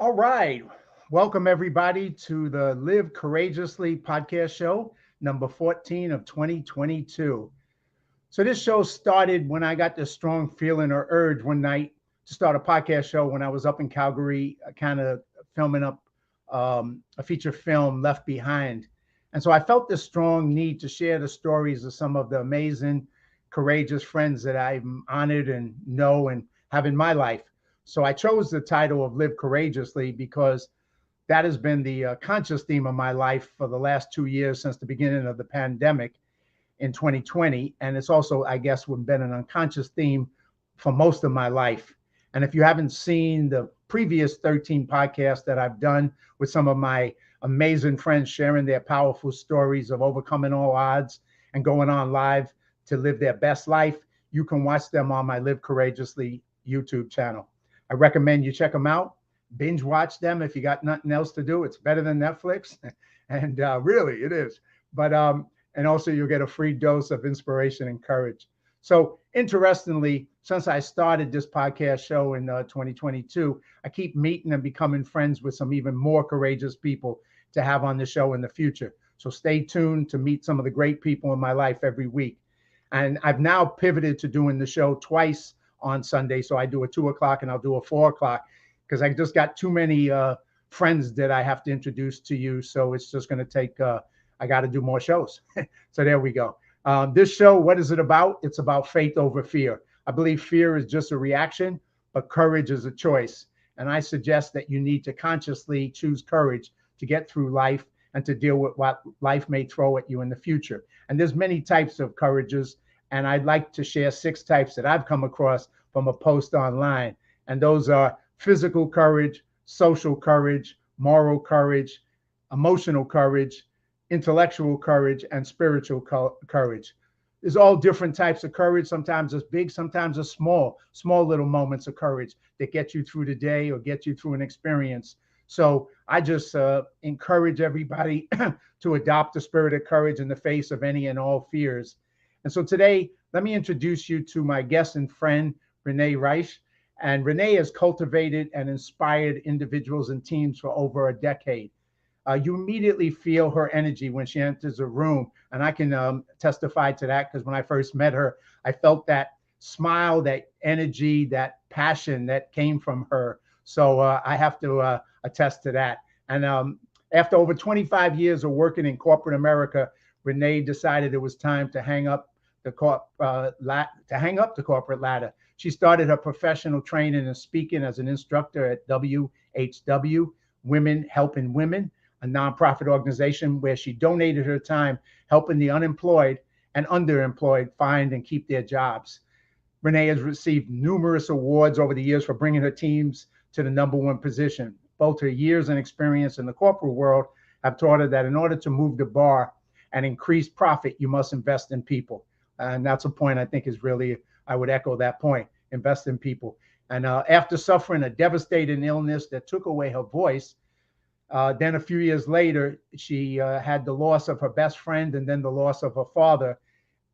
All right. Welcome, everybody, to the Live Courageously podcast show, number 14 of 2022. So, this show started when I got this strong feeling or urge one night to start a podcast show when I was up in Calgary, kind of filming up a feature film, Left Behind. And so I felt this strong need to share the stories of some of the amazing, courageous friends that I'm honored and know and have in my life. So I chose the title of Live Courageously because that has been the conscious theme of my life for the last 2 years since the beginning of the pandemic in 2020. And it's also, I guess, been an unconscious theme for most of my life. And if you haven't seen the previous 13 podcasts that I've done with some of my amazing friends sharing their powerful stories of overcoming all odds and going on live to live their best life, you can watch them on my Live Courageously YouTube channel. I recommend you check them out. Binge watch them if you got nothing else to do. It's better than Netflix, and really it is. But and also you'll get a free dose of inspiration and courage. So interestingly, since I started this podcast show in 2022, I keep meeting and becoming friends with some even more courageous people to have on the show in the future. So stay tuned to meet some of the great people in my life every week. And I've now pivoted to doing the show twice on Sunday. So I do a 2 o'clock and I'll do a 4 o'clock because I just got too many friends that I have to introduce to you. So it's just going to take, I got to do more shows. So there we go. This show, what is it about? It's about faith over fear. I believe fear is just a reaction, but courage is a choice. And I suggest that you need to consciously choose courage to get through life and to deal with what life may throw at you in the future. And there's many types of courages. And I'd like to share 6 types that I've come across from a post online. And those are physical courage, social courage, moral courage, emotional courage, intellectual courage, and spiritual courage. There's all different types of courage. Sometimes it's big, sometimes it's small little moments of courage that get you through the day or get you through an experience. So I just encourage everybody to adopt the spirit of courage in the face of any and all fears. And so today, let me introduce you to my guest and friend, Renee Reiscdh. And Renee has cultivated and inspired individuals and teams for over a decade. You immediately feel her energy when she enters a room. And I can testify to that because when I first met her, I felt that smile, that energy, that passion that came from her. So I have to attest to that. And after over 25 years of working in corporate America, Renee decided it was time to hang up the corporate ladder. She started her professional training and speaking as an instructor at WHW, Women Helping Women, a nonprofit organization where she donated her time helping the unemployed and underemployed find and keep their jobs. Renee has received numerous awards over the years for bringing her teams to the #1 position. Both her years and experience in the corporate world have taught her that in order to move the bar and increase profit, you must invest in people. And that's a point I think is really, I would echo that point, invest in people. And after suffering a devastating illness that took away her voice, then a few years later, she had the loss of her best friend and then the loss of her father.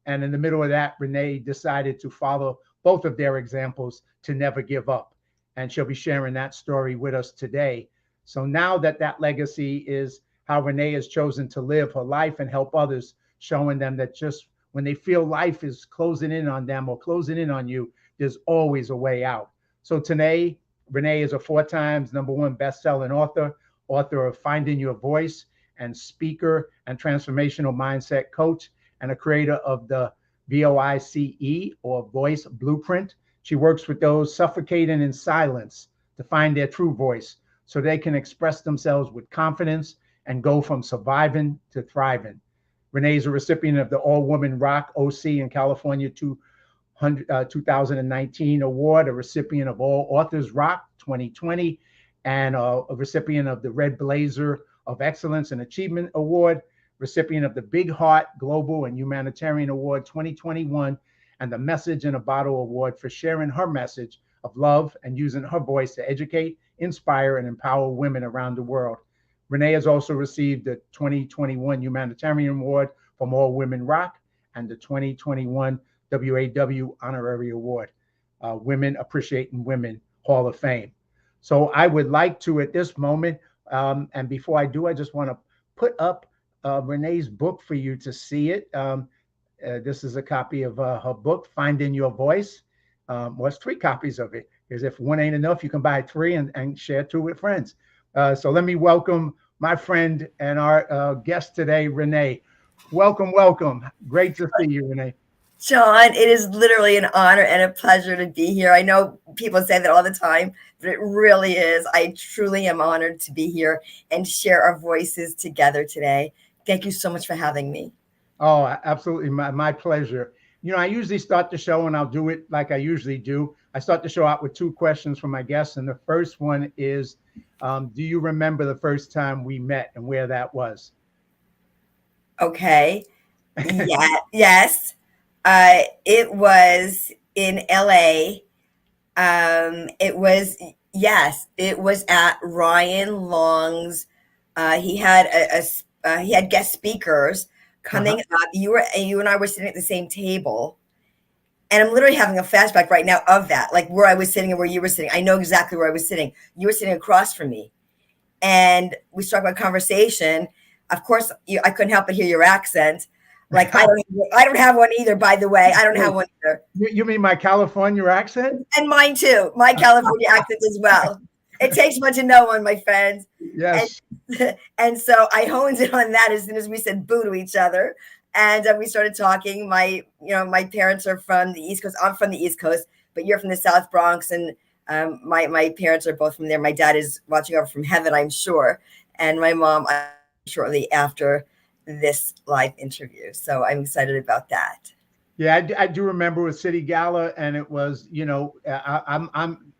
And in the middle of that, Renee decided to follow both of their examples to never give up. And she'll be sharing that story with us today. So now that legacy is how Renee has chosen to live her life and help others, showing them that just when they feel life is closing in on them or closing in on you, there's always a way out. So today, Renee is a 4 times #1 best-selling author of Finding Your Voice, and speaker and transformational mindset coach, and a creator of the VOICE or Voice Blueprint. She works with those suffocating in silence to find their true voice so they can express themselves with confidence and go from surviving to thriving. Renee is a recipient of the All Woman Rock OC in California 2019 award, a recipient of All Authors Rock 2020, and a recipient of the Red Blazer of Excellence and Achievement Award, recipient of the Big Heart Global and Humanitarian Award 2021, and the Message in a Bottle Award for sharing her message of love and using her voice to educate, inspire, and empower women around the world. Renee has also received the 2021 Humanitarian Award from All Women Rock and the 2021 WAW Honorary Award, Women Appreciating Women Hall of Fame. So I would like to, at this moment, and before I do, I just want to put up Renee's book for you to see it. This is a copy of her book, Finding Your Voice. Well, it's three copies of it, because if one ain't enough, you can buy three and share two with friends. So let me welcome my friend and our guest today, Renee. Welcome, welcome. Great to see you, Renee. John, it is literally an honor and a pleasure to be here. I know people say that all the time, but it really is. I truly am honored to be here and share our voices together today. Thank you so much for having me. Oh, absolutely. My pleasure. I usually start the show, and I'll do it like I usually do. I start the show out with two questions from my guests. And the first one is, do you remember the first time we met and where that was? Okay. Yeah, yes. It was in LA. It was at Ryan Long's. He had guest speakers Uh-huh. coming up. You and I were sitting at the same table, and I'm literally having a flashback right now of that, like where I was sitting and where you were sitting. I know exactly where I was sitting. You were sitting across from me, and we struck up a conversation. Of course, I couldn't help but hear your accent. Like I don't have one either. By the way, I don't have Wait, one either. you mean my California accent? And mine too. My California accent as well. It takes much to know one, my friends. Yes. And so I honed in on that as soon as we said boo to each other, and we started talking. My parents are from the East Coast. I'm from the East Coast, but you're from the South Bronx, and my parents are both from there. My dad is watching over from heaven, I'm sure, and my mom shortly after this live interview. So I'm excited about that. Yeah, I do remember with City Gala, and it was, I'm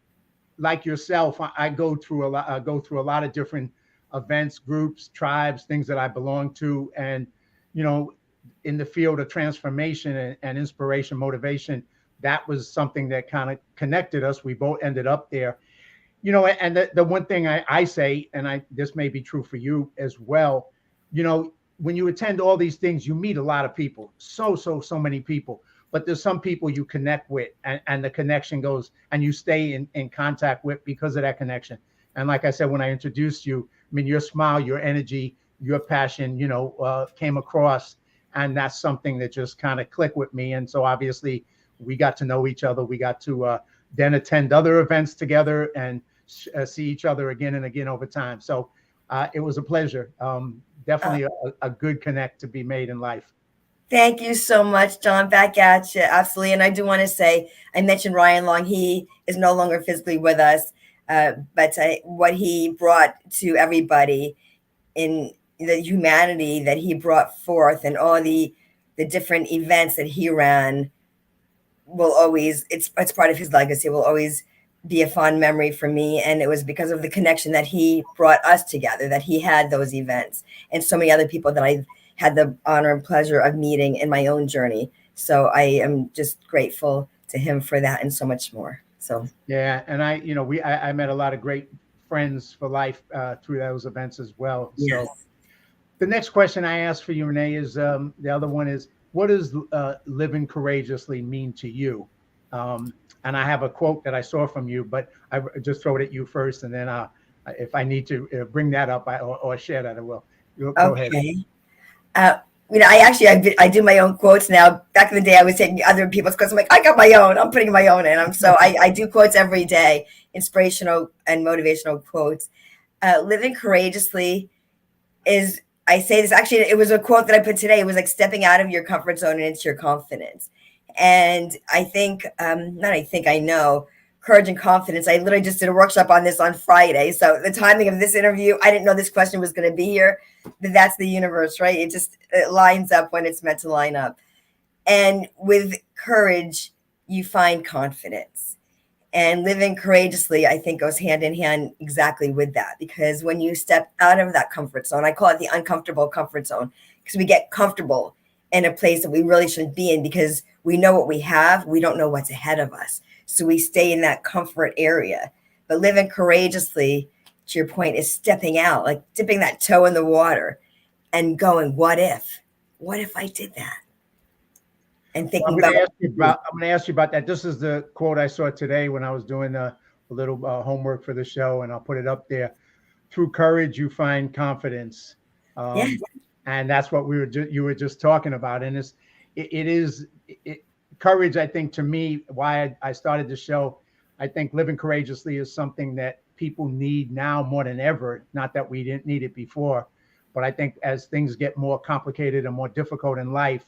like yourself. I go through a lot. I go through a lot of different events, groups, tribes, things that I belong to, and you know, in the field of transformation and inspiration, motivation, that was something that kind of connected us. We both ended up there. And the one thing I say, and this may be true for you as well, when you attend all these things, you meet a lot of people, so many people. But there's some people you connect with, and the connection goes, and you stay in contact with because of that connection. And like I said, when I introduced you, I mean, your smile, your energy, your passion, came across, and that's something that just kind of clicked with me. And so obviously, we got to know each other. We got to then attend other events together and see each other again and again over time. So it was a pleasure. Definitely a good connect to be made in life. Thank you so much, John. Back at you. Absolutely. And I do want to say, I mentioned Ryan Long. He is no longer physically with us, but what he brought to everybody in the humanity that he brought forth and all the different events that he ran will always, it's part of his legacy, will always be a fond memory for me. And it was because of the connection that he brought us together, that he had those events, and so many other people that I had the honor and pleasure of meeting in my own journey. So I am just grateful to him for that and so much more. So Yeah, and I met a lot of great friends for life through those events as well. So yes. the next question I ask for you, Renee, is the other one is, what does living courageously mean to you? And I have a quote that I saw from you, but I just throw it at you first, and then if I need to bring that up or share that, I will. Go ahead. Okay. Uh, I do my own quotes now. Back in the day, I was taking other people's quotes. I'm like, I got my own. I'm putting my own in. I do quotes every day, inspirational and motivational quotes. Living courageously is, I say this, actually, it was a quote that I put today. It was like stepping out of your comfort zone and into your confidence. And I think, not I think, I know, courage and confidence. I literally just did a workshop on this on Friday. So the timing of this interview, I didn't know this question was going to be here. But that's the universe, right? It lines up when it's meant to line up. And with courage, you find confidence. And living courageously, I think, goes hand in hand exactly with that. Because when you step out of that comfort zone, I call it the uncomfortable comfort zone, because we get comfortable in a place that we really shouldn't be in because we know what we have. We don't know what's ahead of us. So we stay in that comfort area. But living courageously, to your point, is stepping out, like dipping that toe in the water and going, what if? What if I did that? And Well, thinking about I'm going to ask you about that. This is the quote I saw today when I was doing a little homework for the show, and I'll put it up there. Through courage, you find confidence, Yeah. and that's what you were just talking about. And it is courage. I think to me, why I started the show. I think living courageously is something that people need now more than ever. Not that we didn't need it before, but I think as things get more complicated and more difficult in life,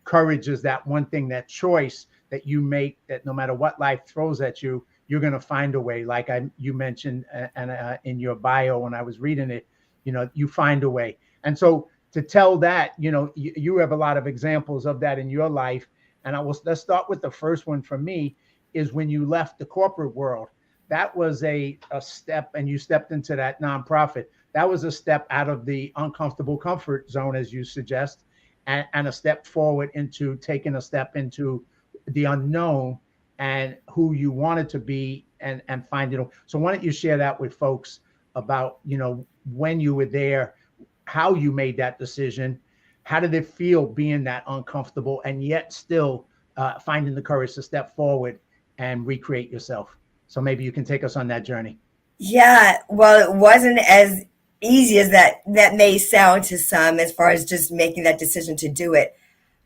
courage is that one thing, that choice that you make, that no matter what life throws at you, you're going to find a way. Like you mentioned, and in your bio when I was reading it, you find a way. And so to tell that, you have a lot of examples of that in your life. And let's start with the first one for me, is when you left the corporate world. That was a step, and you stepped into that nonprofit. That was a step out of the uncomfortable comfort zone, as you suggest, and a step forward into taking a step into the unknown and who you wanted to be, and finding. So why don't you share that with folks about, when you were there, how you made that decision, how did it feel being that uncomfortable and yet still finding the courage to step forward and recreate yourself. So maybe you can take us on that journey. Yeah, well, it wasn't as easy as that may sound to some, as far as just making that decision to do it.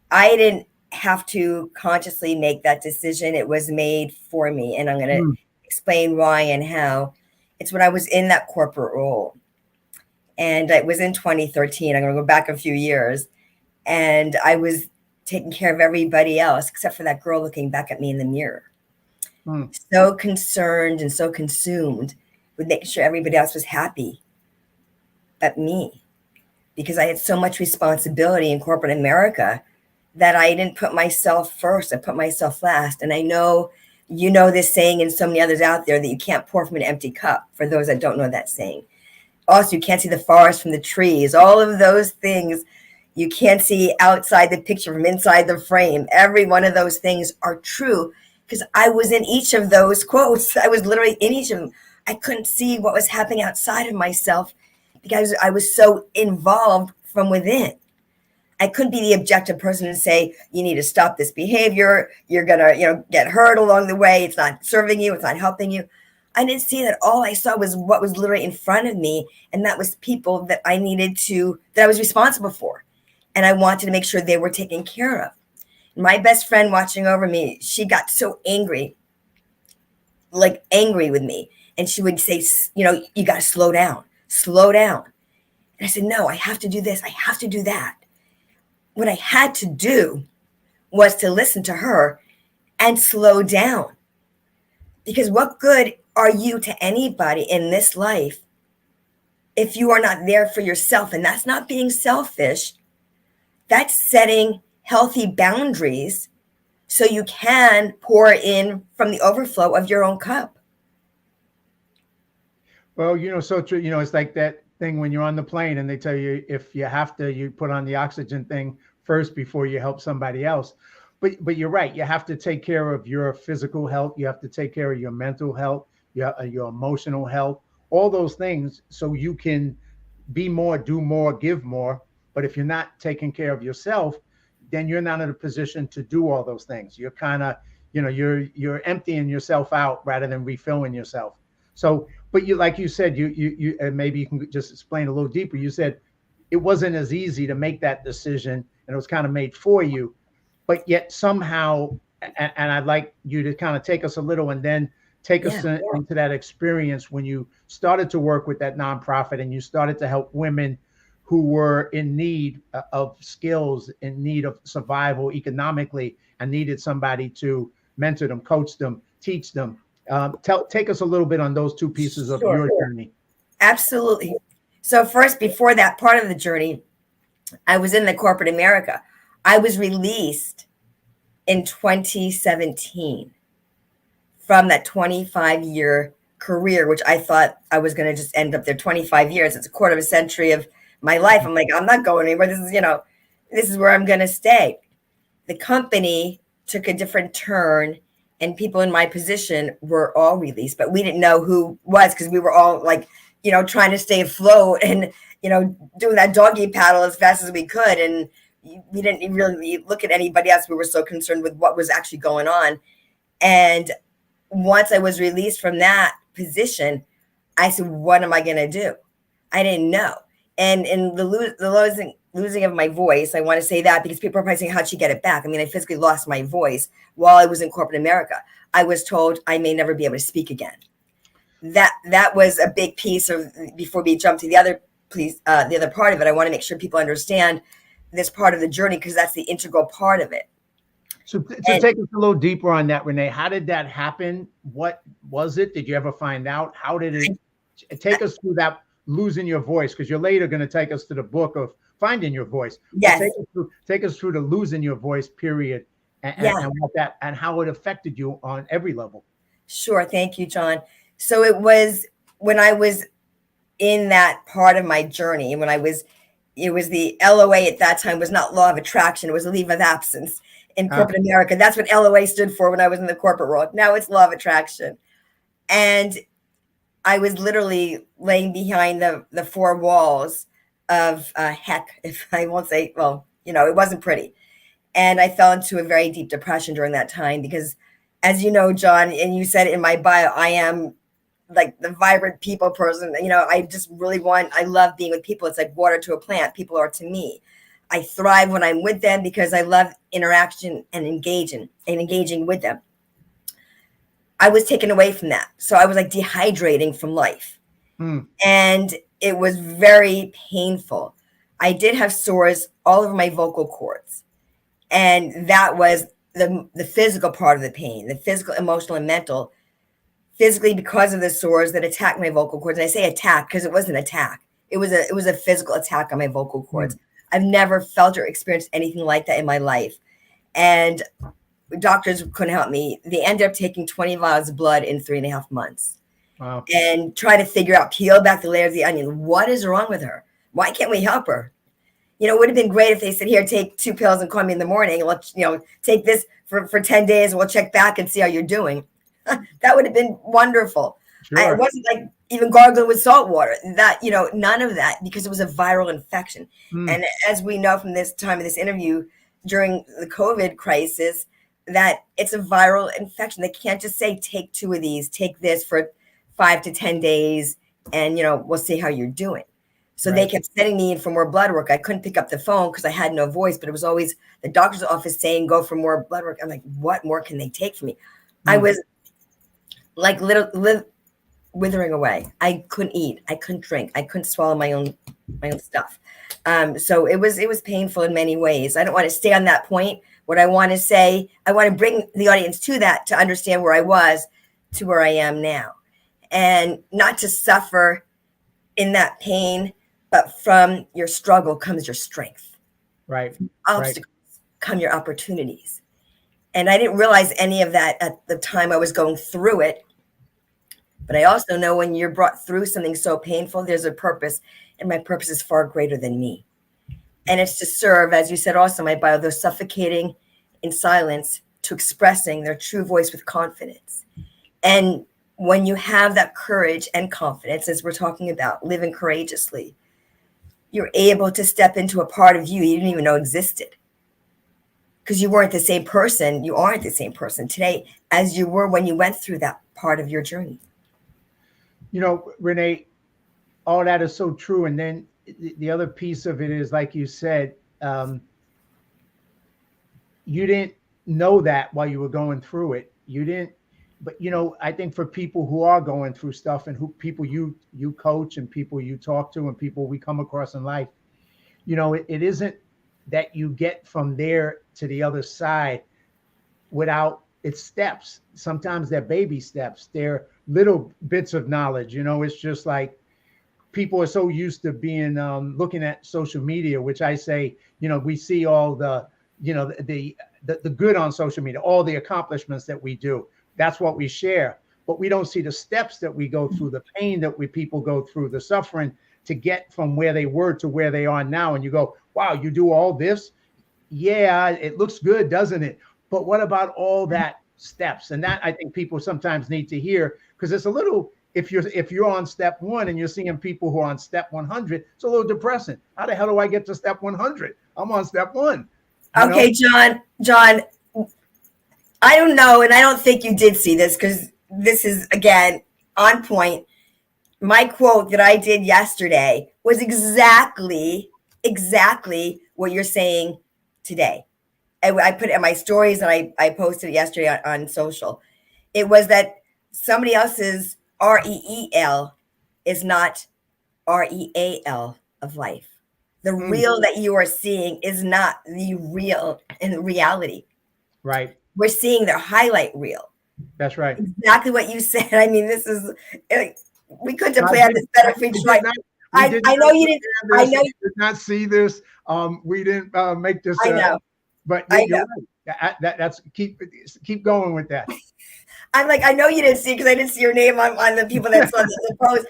I didn't have to consciously make that decision. It was made for me, and I'm going to explain why and how. It's when I was in that corporate role, and it was in 2013. I'm going to go back a few years, and I was taking care of everybody else except for that girl looking back at me in the mirror. So concerned and so consumed with making sure everybody else was happy but me, because I had so much responsibility in corporate America that I didn't put myself first. I put myself last. And I know you know this saying, and so many others out there, that you can't pour from an empty cup, for those that don't know that saying. Also, you can't see the forest from the trees. All of those things you can't see outside the picture from inside the frame. Every one of those things are true, because I was in each of those quotes. I was literally in each of them. I couldn't see what was happening outside of myself because I was so involved from within. I couldn't be the objective person and say, you need to stop this behavior. You're going to, get hurt along the way. It's not serving you. It's not helping you. I didn't see that. All I saw was what was literally in front of me. And that was people that I was responsible for. And I wanted to make sure they were taken care of. My best friend watching over me, she got so angry with me. And she would say, you got to slow down. And I said, no, I have to do this. I have to do that. What I had to do was to listen to her and slow down. Because what good are you to anybody in this life if you are not there for yourself? And that's not being selfish. That's setting healthy boundaries so you can pour in from the overflow of your own cup. Well, so true. It's like that thing when you're on the plane and they tell you, if you have to, you put on the oxygen thing first before you help somebody else. But you're right. You have to take care of your physical health. You have to take care of your mental health, your emotional health, all those things, so you can be more, do more, give more. But if you're not taking care of yourself, then you're not in a position to do all those things. You're kind of, you're emptying yourself out rather than refilling yourself. So, but like you said, you and maybe you can just explain a little deeper. You said it wasn't as easy to make that decision, and it was kind of made for you, but yet somehow, and I'd like you to kind of take us a little, and then take us into that experience when you started to work with that nonprofit and you started to help women who were in need of skills, in need of survival economically, and needed somebody to mentor them, coach them, teach them. Take us a little bit on those two pieces of your journey. Absolutely. So first, before that part of the journey, I was in the corporate America. I was released in 2017 from that 25-year career, which I thought I was going to just end up there. 25 years. It's a quarter of a century of my life. I'm like, I'm not going anywhere. This is where I'm going to stay. The company took a different turn, and people in my position were all released, but we didn't know who was, because we were all trying to stay afloat and, doing that doggy paddle as fast as we could. And we didn't really look at anybody else. We were so concerned with what was actually going on. And once I was released from that position, I said, what am I going to do? I didn't know. And in the losing of my voice, I want to say that because people are probably saying, how'd she get it back? I mean, I physically lost my voice while I was in corporate America. I was told I may never be able to speak again. That was a big piece of, before we jump to the other part of it, I want to make sure people understand this part of the journey, because that's the integral part of it. So to take us a little deeper on that, Renee, how did that happen? What was it? Did you ever find out? How did it take us through that losing your voice? Because you're later going to take us to the book of finding your voice. Yes. Take us through the losing your voice period and what that and how it affected you on every level. Sure. Thank you, John. So it was when I was in that part of my journey, it was the LOA at that time was not law of attraction. It was a leave of absence in corporate America. That's what LOA stood for when I was in the corporate world. Now it's law of attraction. And I was literally laying behind the four walls of heck, if I won't say, well, it wasn't pretty. And I fell into a very deep depression during that time because, as you know, John, and you said in my bio, I am like the vibrant people person. I just I love being with people. It's like water to a plant. People are to me. I thrive when I'm with them because I love interaction and engaging with them. I was taken away from that. So I was like dehydrating from life. And it was very painful. I did have sores all over my vocal cords. And that was the physical part of the pain, the physical, emotional, and mental. Physically, because of the sores that attacked my vocal cords. And I say attack because it wasn't an attack. It was a physical attack on my vocal cords. I've never felt or experienced anything like that in my life. And doctors couldn't help me. They ended up taking 20 vials of blood in 3.5 months. Wow. And try to figure out, peel back the layers of the onion. What is wrong with her? Why can't we help her? It would have been great if they said, here, take 2 pills and call me in the morning. Let's, take this for 10 days and we'll check back and see how you're doing. That would have been wonderful. Sure. It wasn't like even gargling with salt water. That, none of that, because it was a viral infection. And as we know from this time of this interview, during the COVID crisis, that it's a viral infection. They can't just say, take 2 of these, take this for 5 to 10 days, and, we'll see how you're doing. So They kept sending me in for more blood work. I couldn't pick up the phone because I had no voice, but it was always the doctor's office saying, go for more blood work. I'm like, what more can they take from me? I was like withering away. I couldn't eat. I couldn't drink. I couldn't swallow my own stuff. So it was painful in many ways. I don't want to stay on that point. What I want to say, I want to bring the audience to that, to understand where I was to where I am now, and not to suffer in that pain, but from your struggle comes your strength. Right. Obstacles come your opportunities. And I didn't realize any of that at the time I was going through it. But I also know when you're brought through something so painful, there's a purpose. And my purpose is far greater than me. And it's to serve, as you said also in my bio, those suffocating in silence to expressing their true voice with confidence. And when you have that courage and confidence, as we're talking about, living courageously, you're able to step into a part of you didn't even know existed. Because you weren't the same person. You aren't the same person today as you were when you went through that part of your journey. Renee, all that is so true. And then the other piece of it is, like you said, you didn't know that while you were going through it. You didn't. But, I think for people who are going through stuff and people you coach and people you talk to and people we come across in life, it isn't that you get from there to the other side without its steps. Sometimes they're baby steps. They're little bits of knowledge. It's just like people are so used to being looking at social media, which I say, we see all the good on social media, all the accomplishments that we do. That's what we share. But we don't see the steps that we go through, the pain that people go through, the suffering to get from where they were to where they are now. And you go, wow, you do all this? Yeah, it looks good, doesn't it? But what about all that steps? And that I think people sometimes need to hear, because it's a little, if you're on step 1 and you're seeing people who are on step 100, it's a little depressing. How the hell do I get to step 100? I'm on step 1. Okay, John, I don't know, and I don't think you did see this, because this is again on point. My quote that I did yesterday was exactly what you're saying today. I put it in my stories and I posted it yesterday on social. It was that somebody else's REEL is not REAL of life. The Mm, real that you are seeing is not the real in reality. right. We're seeing their highlight reel. That's right. Exactly what you said. I mean, this is we couldn't have I planned did, this better if we we did tried. not, we did I not know you didn't. prepare I this. know. We did not see this. We didn't make this. I know. But I you're know. right. That's keep going with that. I'm like, I know you didn't see because I didn't see your name on the people that saw the post.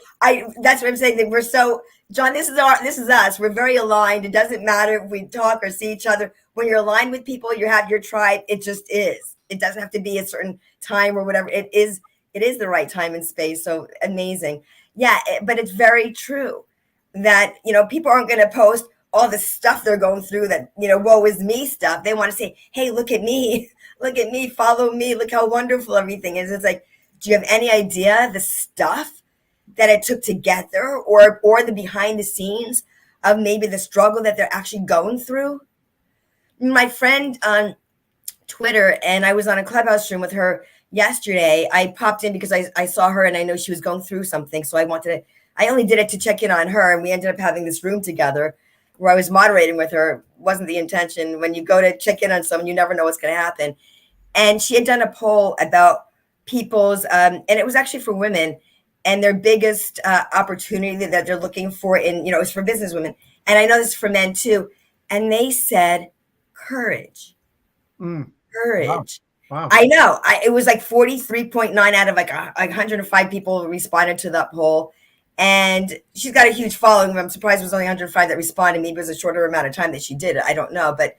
That's what I'm saying. That we're so John. This is us. We're very aligned. It doesn't matter if we talk or see each other. When you're aligned with people, you have your tribe. It just is. It doesn't have to be a certain time or whatever. It is. It is the right time and space. So amazing. Yeah, but it's very true that people aren't going to post all the stuff they're going through. That woe is me stuff. They want to say, hey, look at me. Look at me, follow me, look how wonderful everything is. It's like, do you have any idea the stuff that it took to get there, or the behind the scenes of maybe the struggle that they're actually going through? My friend on Twitter, and I was on a clubhouse room with her yesterday. I popped in because I saw her and I know she was going through something. So I only did it to check in on her. And we ended up having this room together where I was moderating with her. Wasn't the intention. When you go to check in on someone, you never know what's going to happen. And she had done a poll about people's, and it was actually for women and their biggest opportunity that they're looking for it's for business women. And I know this is for men too. And they said courage. Mm, wow. Courage. Wow. I know. It was like 43.9 out of like 105 people responded to that poll. And she's got a huge following. I'm surprised it was only 105 that responded. Maybe it was a shorter amount of time that she did it. I don't know. But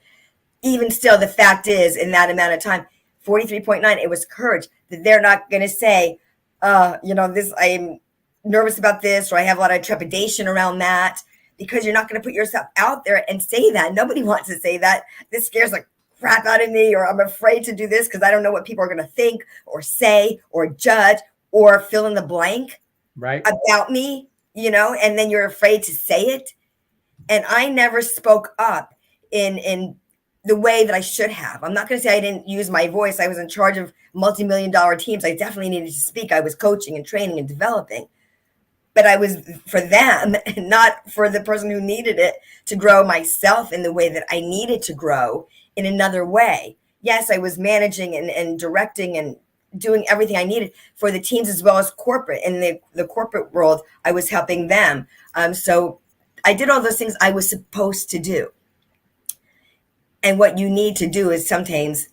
even still, the fact is, in that amount of time, 43.9, it was courage that they're not going to say, this, I'm nervous about this, or I have a lot of trepidation around that, because you're not going to put yourself out there and say that. Nobody wants to say that. This scares the crap out of me, or I'm afraid to do this because I don't know what people are going to think or say or judge or fill in the blank Right. about me, and then you're afraid to say it. And I never spoke up in the way that I should have. I'm not going to say I didn't use my voice. I was in charge of multi-million-dollar teams. I definitely needed to speak. I was coaching and training and developing. But I was for them, not for the person who needed it to grow myself in the way that I needed to grow in another way. Yes, I was managing and directing and doing everything I needed for the teams as well as corporate. In the corporate world, I was helping them. So I did all those things I was supposed to do. And what you need to do is sometimes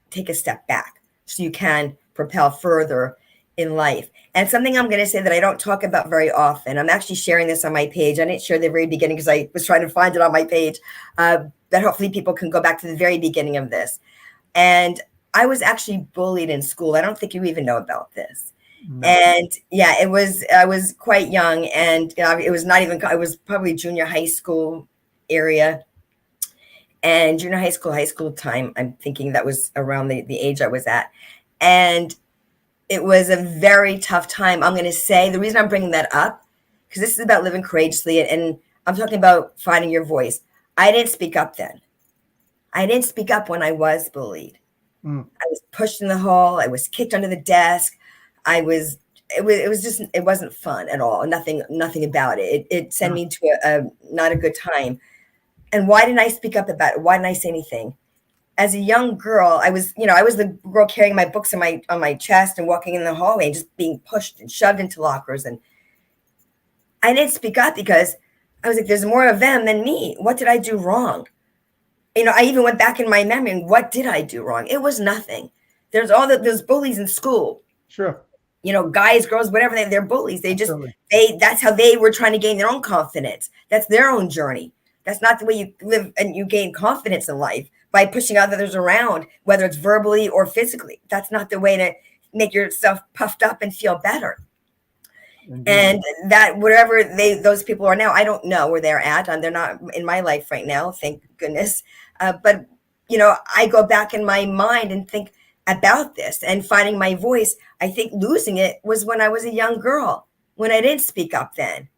take a step back so you can propel further in life. And something I'm going to say that I don't talk about very often, I'm actually sharing this on my page. I didn't share the very beginning because I was trying to find it on my page, but hopefully people can go back to the very beginning of this. And I was actually bullied in school. I don't think you even know about this. No. And yeah, I was quite young, and it was probably junior high school area. And junior high school time, I'm thinking that was around the age I was at. And it was a very tough time. I'm going to say the reason I'm bringing that up, because this is about living courageously, and I'm talking about finding your voice. I didn't speak up then. I didn't speak up when I was bullied. Mm. I was pushed in the hall. I was kicked under the desk. It wasn't fun at all. Nothing about it. It sent me to a not a good time. And why didn't I speak up about it? Why didn't I say anything? As a young girl, I was the girl carrying my books on my chest and walking in the hallway and just being pushed and shoved into lockers. And I didn't speak up because I was like, there's more of them than me. What did I do wrong? I even went back in my memory and what did I do wrong? It was nothing. There's those bullies in school. Sure. Guys, girls, whatever, they're bullies. Absolutely. That's how they were trying to gain their own confidence. That's their own journey. That's not the way you live and you gain confidence in life, by pushing others around, whether it's verbally or physically. That's not the way to make yourself puffed up and feel better. Indeed. And that wherever those people are now, I don't know where they're at. They're not in my life right now, thank goodness. But I go back in my mind and think, about this and finding my voice. I think losing it was when I was a young girl, when I didn't speak up then.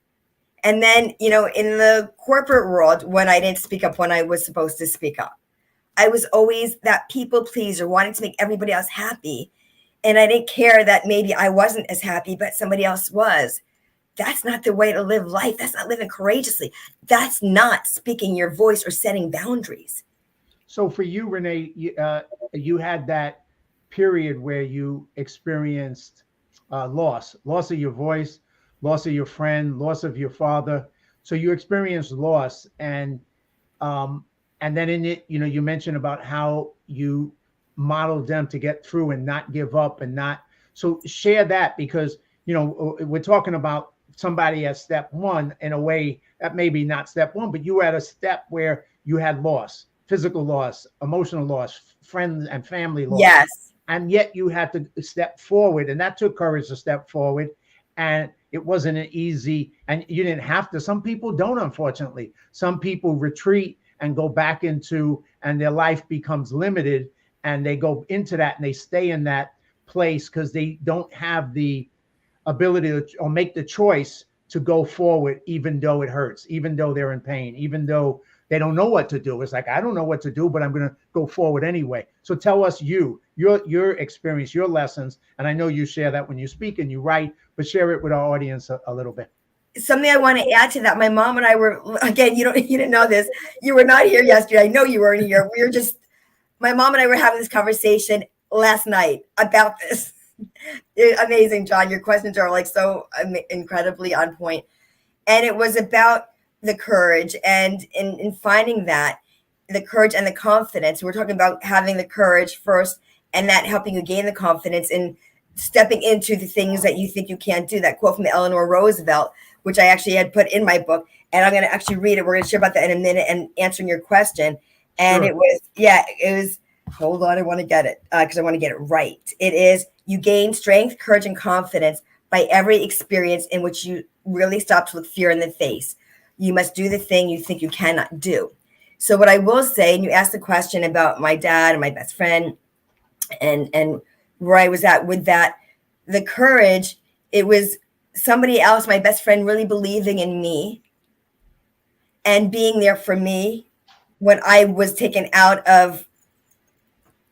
And then, in the corporate world, when I didn't speak up when I was supposed to speak up, I was always that people pleaser, wanting to make everybody else happy. And I didn't care that maybe I wasn't as happy, but somebody else was. That's not the way to live life. That's not living courageously. That's not speaking your voice or setting boundaries. So for you, Renee, you had that period where you experienced loss of your voice, loss of your friend, loss of your father. So you experienced loss, and then in it, you mentioned about how you modeled them to get through and not give up and not. So share that, because we're talking about somebody at step one in a way that maybe not step one, but you were at a step where you had loss, physical loss, emotional loss, friends and family loss. Yes. And yet you had to step forward, and that took courage to step forward. And it wasn't an easy, and you didn't have to. Some people don't, unfortunately. Some people retreat and go back into, and their life becomes limited, and they go into that and they stay in that place because they don't have the ability to, or make the choice to go forward, even though it hurts, even though they're in pain, even though they don't know what to do. It's like, I don't know what to do, but I'm going to go forward anyway. So tell us your experience, your lessons. And I know you share that when you speak and you write, but share it with our audience a little bit. Something I want to add to that. My mom and I were, again, you didn't know this. You were not here yesterday. I know you weren't here. My mom and I were having this conversation last night about this. Amazing, John. Your questions are like so incredibly on point. And it was about the courage, and in finding that, the courage and the confidence. We're talking about having the courage first, and that helping you gain the confidence in stepping into the things that you think you can't do. That quote from Eleanor Roosevelt, which I actually had put in my book, and I'm going to actually read it. We're going to share about that in a minute and answering your question. And sure. It was, hold on, I want to get it because I want to get it right. It is, you gain strength, courage, and confidence by every experience in which you really stop to look fear in the face. You must do the thing you think you cannot do. So what I will say, and you asked the question about my dad and my best friend and where I was at with that, the courage, it was somebody else, my best friend, really believing in me and being there for me when I was taken out of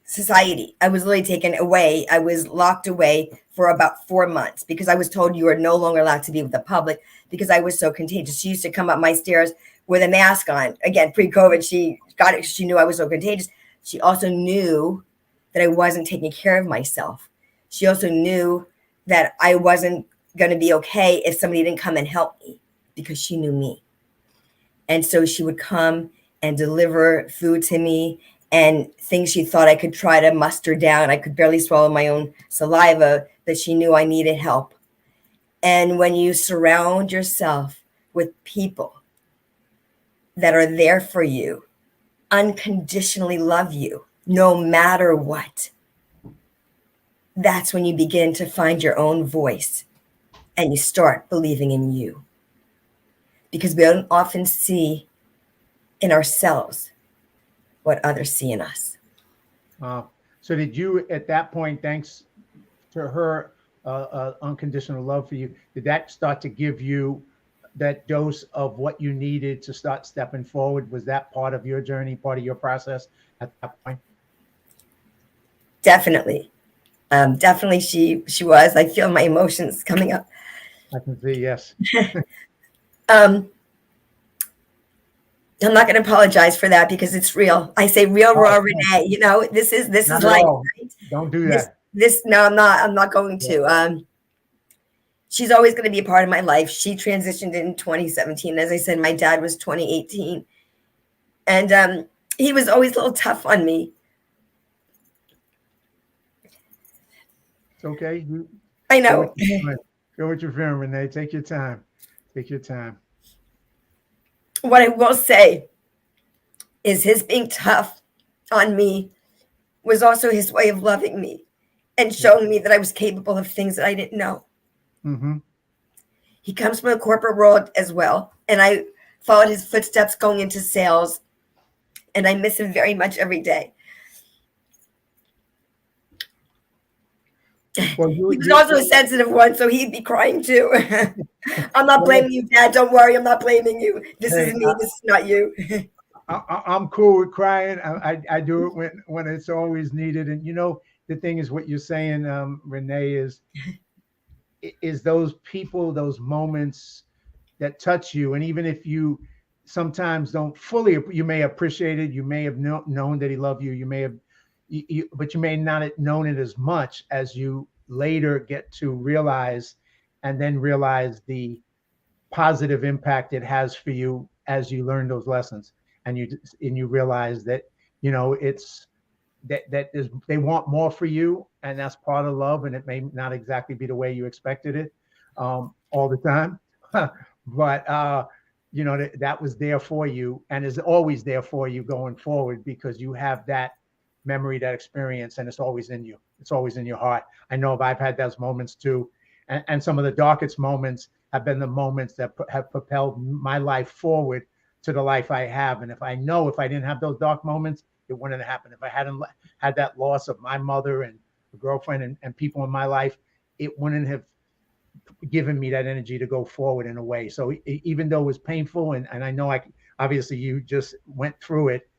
society. I was literally taken away. I was locked away for about 4 months because I was told you are no longer allowed to be with the public because I was so contagious. She used to come up my stairs with a mask on. Again, pre-COVID, she got it. She knew I was so contagious. She also knew that I wasn't taking care of myself. She also knew that I wasn't going to be okay if somebody didn't come and help me because she knew me. And so she would come and deliver food to me and things she thought I could try to muster down. I could barely swallow my own saliva, that she knew I needed help. And when you surround yourself with people that are there for you, unconditionally love you, no matter what, that's when you begin to find your own voice and you start believing in you. Because we don't often see in ourselves what others see in us. So did you, at that point, thanks to her unconditional love for you, did that start to give you that dose of what you needed to start stepping forward? Was that part of your journey, part of your process at that point? Definitely. Definitely she was. I feel my emotions coming up. I can see, yes. I'm not going to apologize for that because it's real. I say real, raw, Renee. This is life. Right? Don't do that. No, I'm not going to. She's always going to be a part of my life. She transitioned in 2017. As I said, my dad was 2018. And he was always a little tough on me. It's okay. I know. Go with your feeling, Renee. Take your time. Take your time. What I will say is his being tough on me was also his way of loving me and showing me that I was capable of things that I didn't know. Mm-hmm. He comes from the corporate world as well. And I followed his footsteps going into sales. And I miss him very much every day. Well, He was also a sensitive one, so he'd be crying too. I'm not well, blaming you, Dad. Don't worry, I'm not blaming you. This is hey, me. This is not you. I'm cool with crying. I do it when it's always needed. And the thing is, what you're saying, Renee, is those people, those moments that touch you, and even if you sometimes don't fully, you may appreciate it. You may have known that he loved you. You may have, but you may not have known it as much as you later get to realize, and then realize the positive impact it has for you as you learn those lessons, and you realize that it's that is, they want more for you, and that's part of love, and it may not exactly be the way you expected it all the time. But that was there for you, and is always there for you going forward, because you have that memory, that experience, and it's always in you. It's always in your heart. I know if I've had those moments too, and some of the darkest moments have been the moments that have propelled my life forward to the life I have. And if I didn't have those dark moments, it wouldn't have happened. If I hadn't had that loss of my mother and a girlfriend and people in my life, it wouldn't have given me that energy to go forward in a way. So even though it was painful, and I know obviously you just went through it,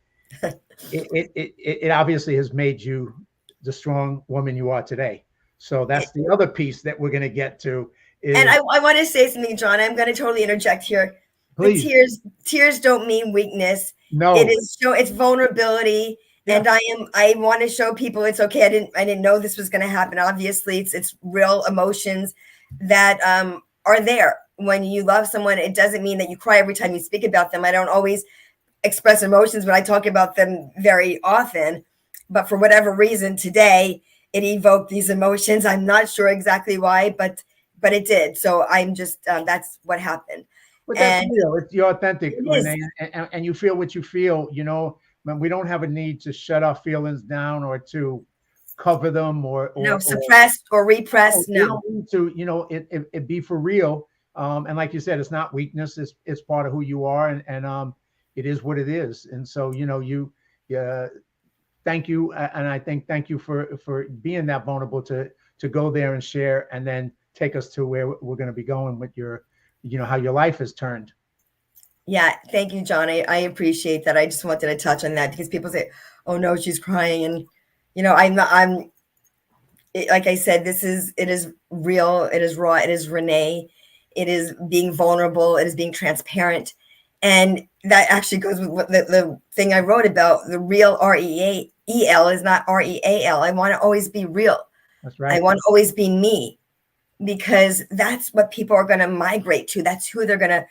it obviously has made you the strong woman you are today. So that's the other piece that we're going to get to. And I want to say something, John. I'm going to totally interject here. Please. The tears don't mean weakness. No, it's vulnerability. Yeah. And I want to show people it's okay. I didn't know this was going to happen. Obviously, it's real emotions that are there when you love someone. It doesn't mean that you cry every time you speak about them. I don't always express emotions, but I talk about them very often. But for whatever reason today, it evoked these emotions. I'm not sure exactly why, but it did. So I'm just that's what happened. But that's real. You're authentic, Renee, and you feel what you feel. We don't have a need to shut our feelings down or to cover them or suppress or repress. No, you don't need to. It be for real. And like you said, it's not weakness. It's part of who you are, and it is what it is. And so you thank you, and I think thank you for being that vulnerable to go there and share, and then take us to where we're going to be going with your, how your life has turned. Yeah, thank you, John. I appreciate that. I just wanted to touch on that because people say, "Oh no, she's crying," and like I said, it is real, it is raw, it is Renee, it is being vulnerable, it is being transparent, and that actually goes with what the thing I wrote about. The real REAL is not REAL. I want to always be real. That's right. I want to always be me, because that's what people are going to migrate to. That's who they're going to,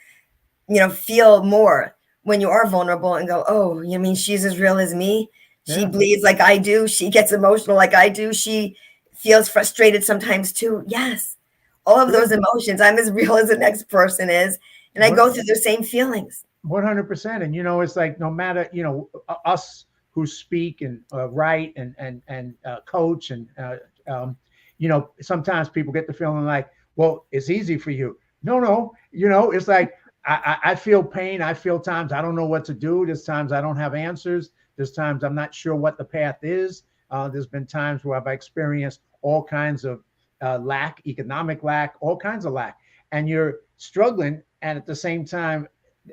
feel more when you are vulnerable and go, oh, you mean she's as real as me? She bleeds like I do. She gets emotional like I do. She feels frustrated sometimes too. Yes. All of those emotions. I'm as real as the next person is. And I go through the same feelings. 100%. And, it's like, no matter, us who speak and write and coach and, sometimes people get the feeling like, well, it's easy for you. No, it's like, I feel pain. I feel times I don't know what to do. There's times I don't have answers. There's times I'm not sure what the path is. There's been times where I've experienced all kinds of lack, economic lack, all kinds of lack, and you're struggling. And at the same time,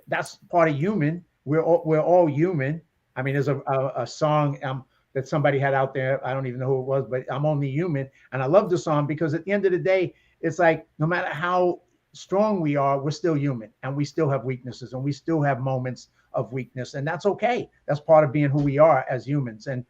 that's part of human. We're all human. I mean, there's a song that somebody had out there. I don't even know who it was, but I'm only human. And I love the song because at the end of the day, it's like, no matter how strong we are, we're still human, and we still have weaknesses, and we still have moments of weakness, and that's okay. That's part of being who we are as humans, and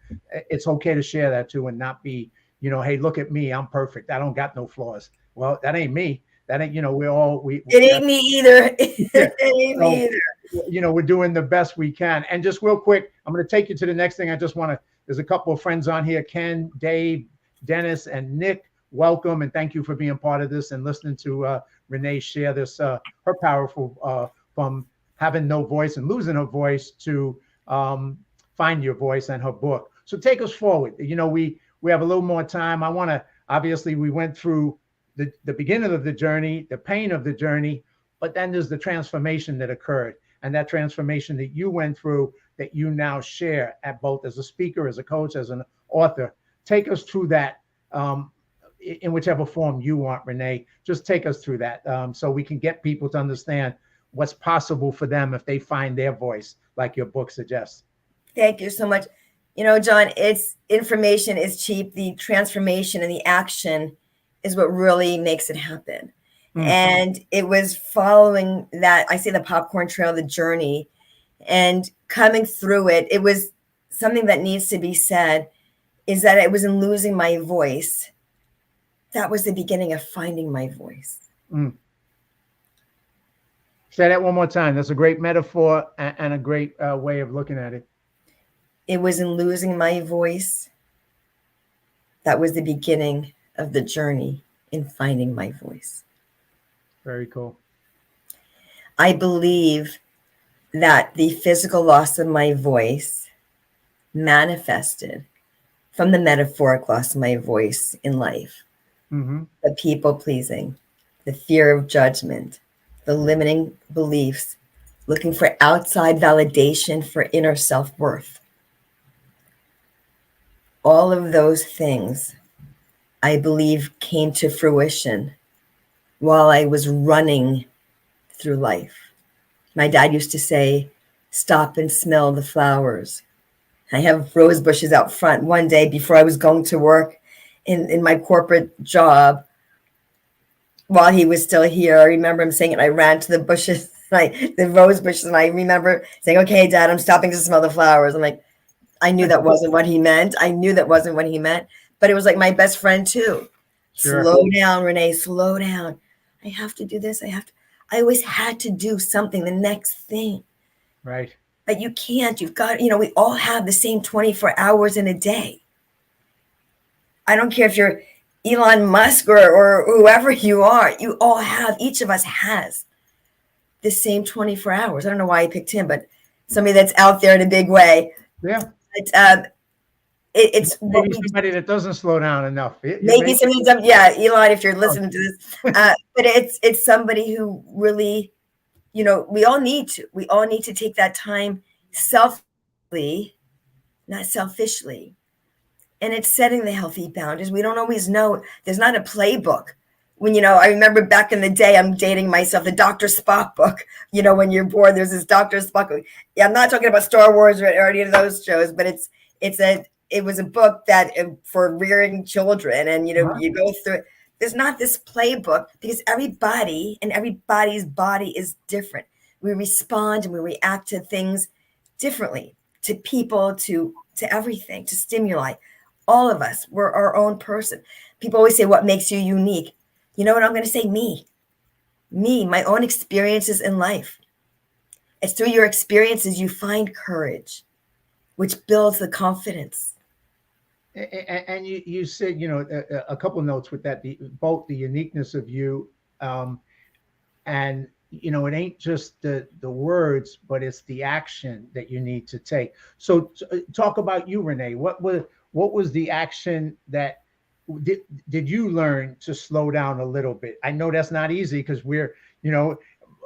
it's okay to share that too, and not be, hey, look at me, I'm perfect, I don't got no flaws. Well, that ain't me. That ain't, it ain't me either. It ain't me either. We're doing the best we can. And just real quick, I'm going to take you to the next thing. There's a couple of friends on here, Ken, Dave, Dennis, and Nick. Welcome, and thank you for being part of this and listening to Renee share this, her powerful, from having no voice and losing her voice to find your voice, and her book. So take us forward. We have a little more time. Obviously we went through the beginning of the journey, the pain of the journey, but then there's the transformation that occurred, and that transformation that you went through that you now share, at both as a speaker, as a coach, as an author. Take us through that. in whichever form you want, Renee. Just take us through that, so we can get people to understand what's possible for them if they find their voice, like your book suggests. Thank you so much. John, it's information is cheap. The transformation and the action is what really makes it happen. Mm. And it was following that, I say the popcorn trail, the journey, and coming through it. It was something that needs to be said is that it was in losing my voice. That was the beginning of finding my voice. Mm. Say that one more time. That's a great metaphor and a great way of looking at it. It was in losing my voice. That was the beginning of the journey in finding my voice. Very cool. I believe that the physical loss of my voice manifested from the metaphoric loss of my voice in life. Mm-hmm. The people pleasing, the fear of judgment, the limiting beliefs, looking for outside validation for inner self-worth. All of those things, I believe, came to fruition while I was running through life. My dad used to say, stop and smell the flowers. I have rose bushes out front. One day before I was going to work in my corporate job, while he was still here, I remember him saying it. I ran to the bushes, the rose bushes, and I remember saying, okay, Dad, I'm stopping to smell the flowers. I'm like, I knew that wasn't what he meant. But it was like my best friend too. Sure. Slow down, Renee, slow down. I have to do this. I always had to do something, the next thing. Right. But you can't. You've got, we all have the same 24 hours in a day. I don't care if you're Elon Musk or whoever you are. You all have, each of us has the same 24 hours. I don't know why I picked him, but somebody that's out there in a big way. Yeah. It's maybe somebody that doesn't slow down enough. Maybe somebody, Elon, if you're listening to this, but it's somebody who really, we all need to take that time selfishly, not selfishly. And it's setting the healthy boundaries. We don't always know. There's not a playbook. When, I remember back in the day, I'm dating myself, the Dr. Spock book. When you're bored, there's this Dr. Spock book. Yeah, I'm not talking about Star Wars or any of those shows, but it was a book that for rearing children, and you go through it. There's not this playbook because everybody and everybody's body is different. We respond and we react to things differently, to people, to everything, to stimuli. All of us, we're our own person. People always say, what makes you unique? You know what I'm going to say? Me, my own experiences in life. It's through your experiences you find courage, which builds the confidence. And you said, a couple of notes with that, both the uniqueness of you, and, it ain't just the words, but it's the action that you need to take. So talk about you, Renee. What was the action that did you learn to slow down a little bit? I know that's not easy because we're,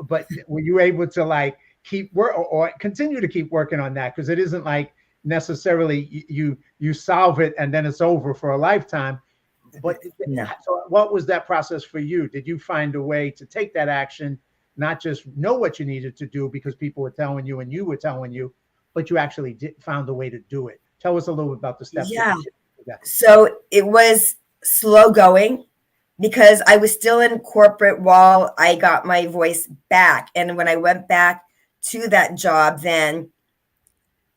but were you able to keep work or continue to keep working on that? Because it isn't like necessarily you solve it and then it's over for a lifetime. But no. So what was that process for you? Did you find a way to take that action, not just know what you needed to do because people were telling you and you were telling you, but you actually found a way to do it? Tell us a little bit about the steps. Yeah. So it was slow going because I was still in corporate while I got my voice back. And when I went back to that job, then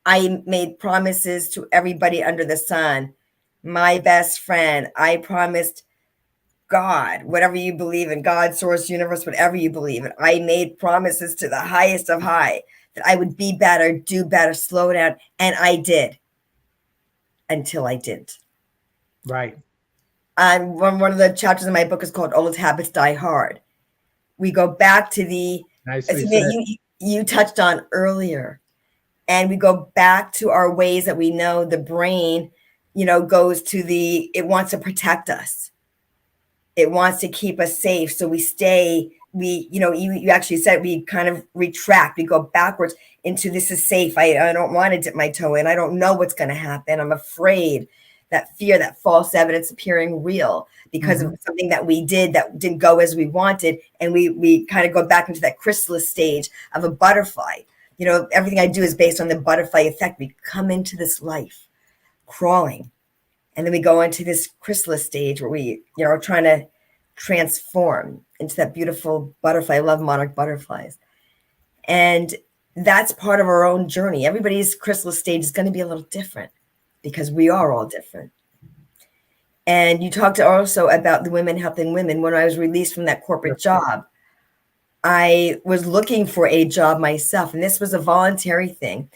I made promises to everybody under the sun. My best friend, I promised God, whatever you believe in, God, source, universe, whatever you believe in. I made promises to the highest of high that I would be better, do better, slow down. And I did until I didn't. Right. And one of the chapters in my book is called Old Habits Die Hard. We go back to the, you touched on earlier. And we go back to our ways that we know the brain, goes to it wants to protect us. It wants to keep us safe. So we stay, you actually said we kind of retract. We go backwards into this is safe. I don't want to dip my toe in. I don't know what's going to happen. I'm afraid. that fear, that false evidence appearing real because of something that we did that didn't go as we wanted. And we kind of go back into that chrysalis stage of a butterfly. You know, everything I do is based on the butterfly effect. We come into this life crawling, and then we go into this chrysalis stage where we, you know, are trying to transform into that beautiful butterfly. I love monarch butterflies. And that's part of our own journey. Everybody's chrysalis stage is going to be a little different because we are all different. And you talked also about the women helping women. When I was released from that corporate job, I was looking for a job myself, and this was a voluntary thing.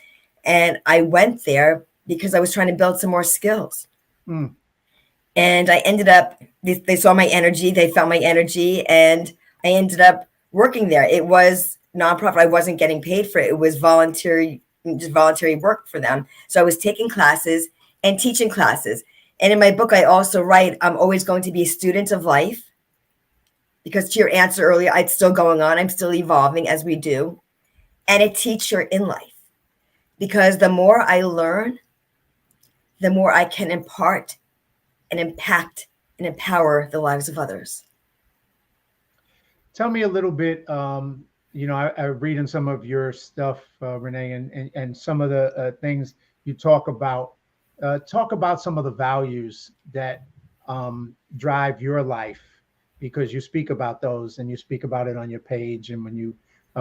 And I went there because I was trying to build some more skills. And I ended up, they saw my energy, they found my energy, and I ended up working there. It was nonprofit. I wasn't getting paid for it. It was voluntary, just voluntary work for them. So I was taking classes and teaching classes. And in my book, I also write, I'm always going to be a student of life. Because to your answer earlier, it's still going on. I'm still evolving as we do. And a teacher in life. Because the more I learn, the more I can impart and impact and empower the lives of others. Tell me a little bit, you know, I read in some of your stuff, Renee, and some of the things you talk about some of the values that drive your life, because you speak about those and you speak about it on your page and when you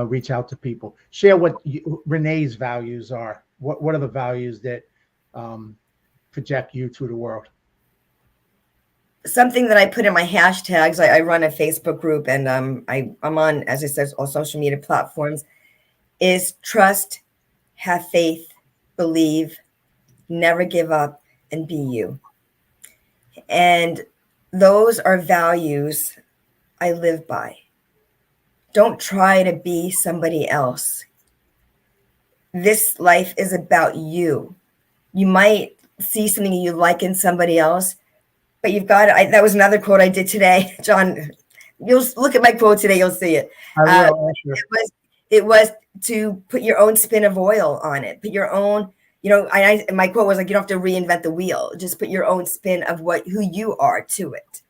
reach out to people. Share what Renee's values are. What are the values that project you to the world? Something that I put in my hashtags, I run a Facebook group, and I'm on, as I said, all social media platforms, is trust, have faith, believe, never give up, and be you. And those are values I live by. Don't try to be somebody else. This life is about you. You might see something you like in somebody else, but you've got to, that was another quote I did today, John. You'll look at my quote today, you'll see it. I will. It was to put your own spin of oil on it. Put your own, you know, my quote was like, you don't have to reinvent the wheel. Just put your own spin of who you are to it.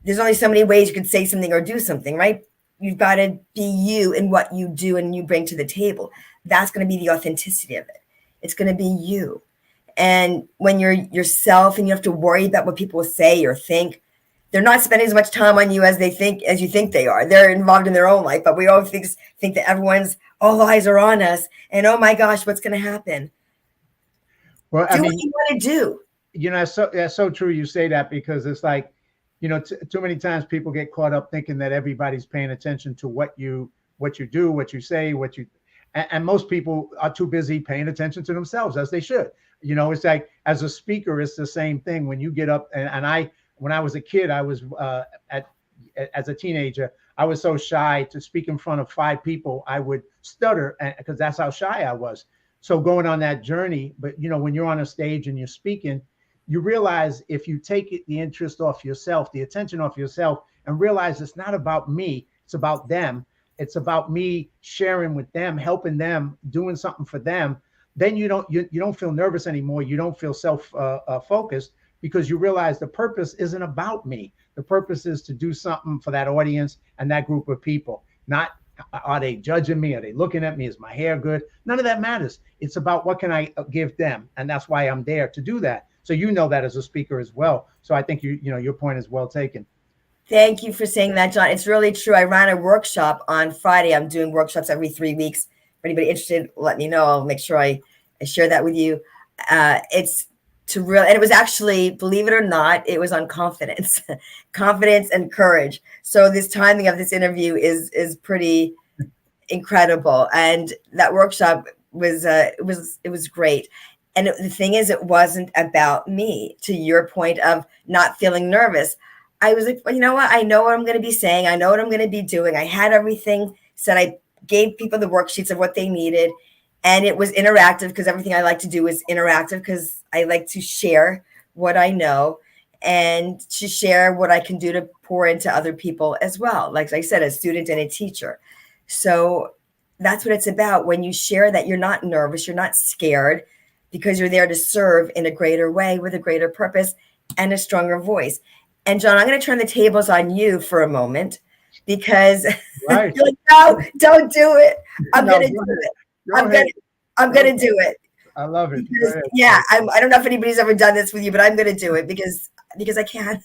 There's only so many ways you could say something or do something, right? You've got to be you in what you do and you bring to the table. That's going to be the authenticity of it. It's going to be you. And when you're yourself and you have to worry about what people say or think, they're not spending as much time on you as you think they are. They're involved in their own life, but we all think that all eyes are on us. And oh my gosh, what's going to happen? Well, do what you want to do. You know, that's so true. You say that because it's like, you know, too many times people get caught up thinking that everybody's paying attention to what you do, what you say, and most people are too busy paying attention to themselves, as they should. You know, it's like, as a speaker, it's the same thing. When you get up, when I was a kid, I was as a teenager, I was so shy to speak in front of 5 people. I would stutter because that's how shy I was. So going on that journey, but you know, when you're on a stage and you're speaking, you realize if you take the interest off yourself, the attention off yourself, and realize it's not about me, it's about them. It's about me sharing with them, helping them, doing something for them. Then you don't feel nervous anymore. You don't feel focused because you realize the purpose isn't about me. The purpose is to do something for that audience and that group of people. Not, are they judging me? Are they looking at me? Is my hair good? None of that matters. It's about what can I give them? And that's why I'm there to do that. So you know that as a speaker as well. So I think your point is well taken. Thank you for saying that, John. It's really true. I ran a workshop on Friday. I'm doing workshops every 3 weeks. For anybody interested, let me know. I'll make sure I share that with you. It's to and it was actually, believe it or not, it was on confidence, confidence and courage. So this timing of this interview is pretty incredible. And that workshop was great. And the thing is, it wasn't about me. To your point of not feeling nervous, I was like, well, you know what? I know what I'm going to be saying. I know what I'm going to be doing. I had everything said. I gave people the worksheets of what they needed. And it was interactive because everything I like to do is interactive because I like to share what I know and to share what I can do to pour into other people as well. Like I said, a student and a teacher. So that's what it's about. When you share that, you're not nervous, you're not scared, because you're there to serve in a greater way with a greater purpose and a stronger voice. And John, I'm going to turn the tables on you for a moment because Right. you're like, no, don't do it. I'm No, going to go do ahead. it. Go ahead. I'm Go going to ahead. do it. I love it. Go Because ahead. yeah, I don't know if anybody's ever done this with you, but I'm going to do it because I can.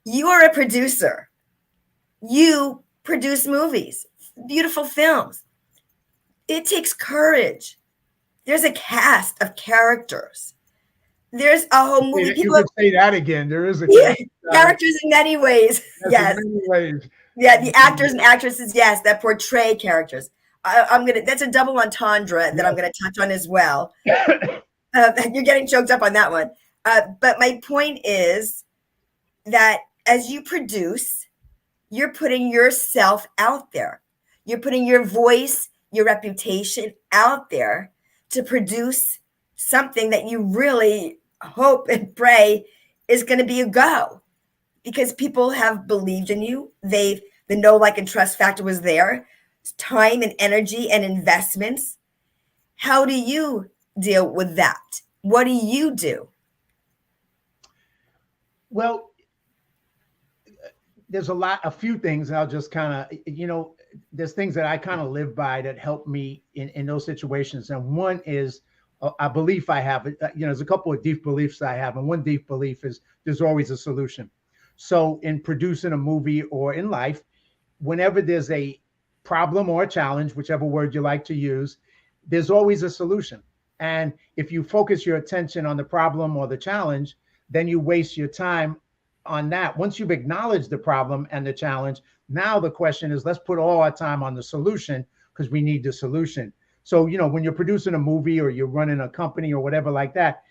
You are a producer. You produce movies, beautiful films. It takes courage. There's a cast of characters. There's a whole movie. You People could say that again. There is a yeah, cast. characters in many ways. Yes, in Yes. many ways. Yeah, the actors and actresses, yes, that portray characters. I'm gonna. That's a double entendre that I'm gonna touch on as well. You're getting choked up on that one. But my point is that as you produce, you're putting yourself out there. You're putting your voice, your reputation out there to produce something that you really hope and pray is going to be a go because people have believed in you. The know, like, and trust factor was there, time and energy and investments. How do you deal with that? What do you do? Well, there's a few things, and I'll just kind of, there's things that I kind of live by that help me in those situations. And one is a belief I have. There's a couple of deep beliefs I have, and one deep belief is there's always a solution. So in producing a movie or in life, whenever there's a problem or a challenge, whichever word you like to use, there's always a solution. And if you focus your attention on the problem or the challenge, then you waste your time on that. Once you've acknowledged the problem and the challenge, now the question is, let's put all our time on the solution because we need the solution. So, when you're producing a movie or you're running a company or whatever like that,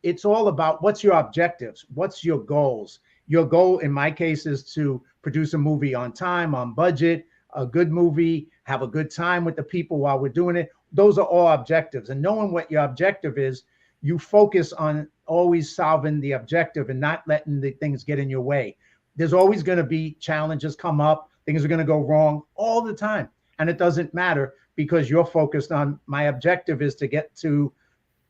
it's all about what's your objectives, what's your goals. Your goal, in my case, is to produce a movie on time, on budget, a good movie, have a good time with the people while we're doing it. Those are all objectives. And knowing what your objective is, you focus on always solving the objective and not letting the things get in your way. There's always going to be challenges come up. Things are going to go wrong all the time. And it doesn't matter because you're focused on my objective is to get to